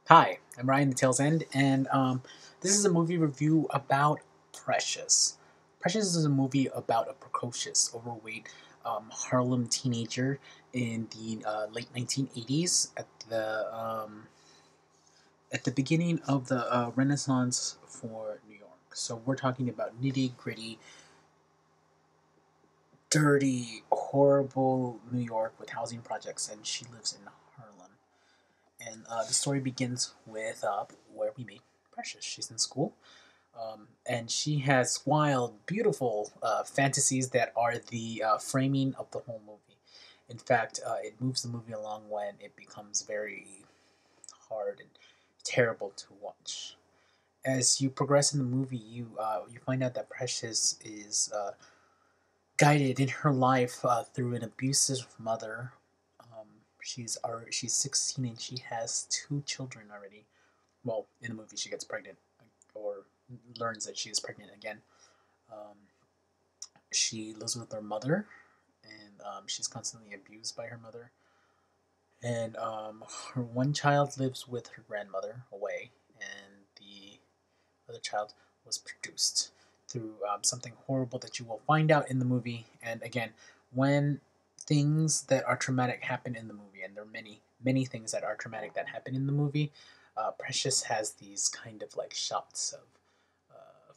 Hi, I'm Ryan the Tail's End, and this is a movie review about Precious. Precious is a movie about a precocious, overweight Harlem teenager in the late 1980s at the beginning of the Renaissance for New York. So we're talking about nitty gritty, dirty, horrible New York with housing projects, and she lives in Harlem. And the story begins with where we meet Precious. She's in school, and she has wild, beautiful fantasies that are the framing of the whole movie. In fact, it moves the movie along when it becomes very hard and terrible to watch. As you progress in the movie, you find out that Precious is guided in her life through an abusive mother. She's 16 and she has two children already. Well, in the movie, she gets pregnant or learns that she is pregnant again. Um, she lives with her mother, and she's constantly abused by her mother. And her one child lives with her grandmother away, and the other child was produced through something horrible that you will find out in the movie. And again, when things that are traumatic happen in the movie, and there are many things that are traumatic that happen in the movie, Precious has these kind of like shots of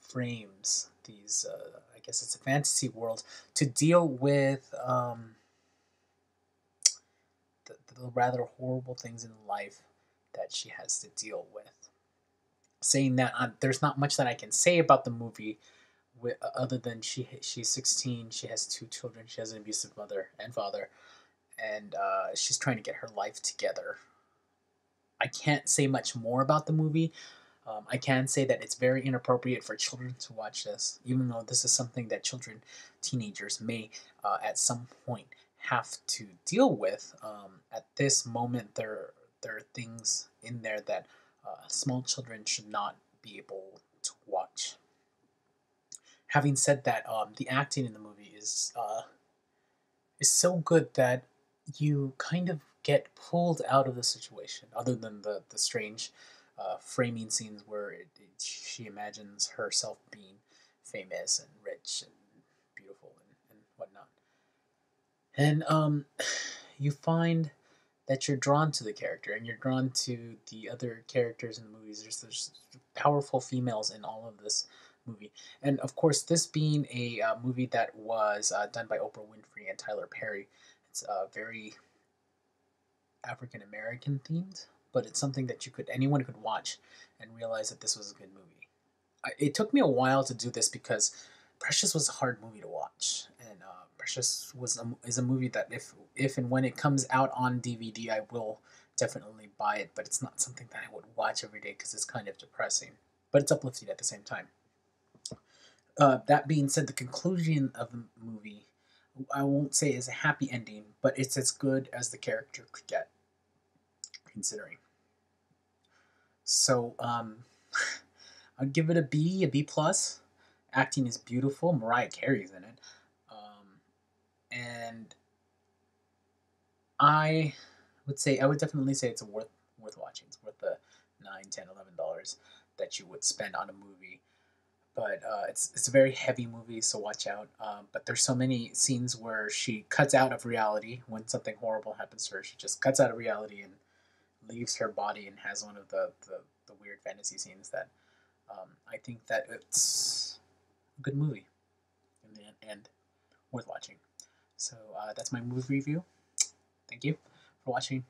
frames. These, I guess it's a fantasy world to deal with the rather horrible things in life that she has to deal with. Saying that, there's not much that I can say about the movie other than she's 16, she has two children, she has an abusive mother and father, and she's trying to get her life together. I can't say much more about the movie. I can say that it's very inappropriate for children to watch this, even though this is something that teenagers may at some point have to deal with. At this moment, there are things in there that small children should not be able to watch. Having said that, the acting in the movie is so good that you kind of get pulled out of the situation. Other than the strange framing scenes where she imagines herself being famous and rich and beautiful and whatnot, and you find that you're drawn to the character and you're drawn to the other characters in the movies. There's powerful females in all of this movie, and of course, this being a movie that was done by Oprah Winfrey and Tyler Perry, it's very African American themed, but it's something that anyone could watch and realize that this was a good movie. It took me a while to do this because Precious was a hard movie to watch, and Precious is a movie that if and when it comes out on DVD, I will definitely buy it. But it's not something that I would watch every day because it's kind of depressing, but it's uplifting at the same time. That being said, the conclusion of the movie, I won't say is a happy ending, but it's as good as the character could get, considering. So I'd give it a B plus. Acting is beautiful. Mariah Carey's in it, and I would definitely say it's worth watching. It's worth the 9, 10, $11 that you would spend on a movie. But it's a very heavy movie, so watch out. But there's so many scenes where she cuts out of reality when something horrible happens to her. She just cuts out of reality and leaves her body and has one of the weird fantasy scenes that I think that it's a good movie in the end, worth watching. So that's my movie review. Thank you for watching.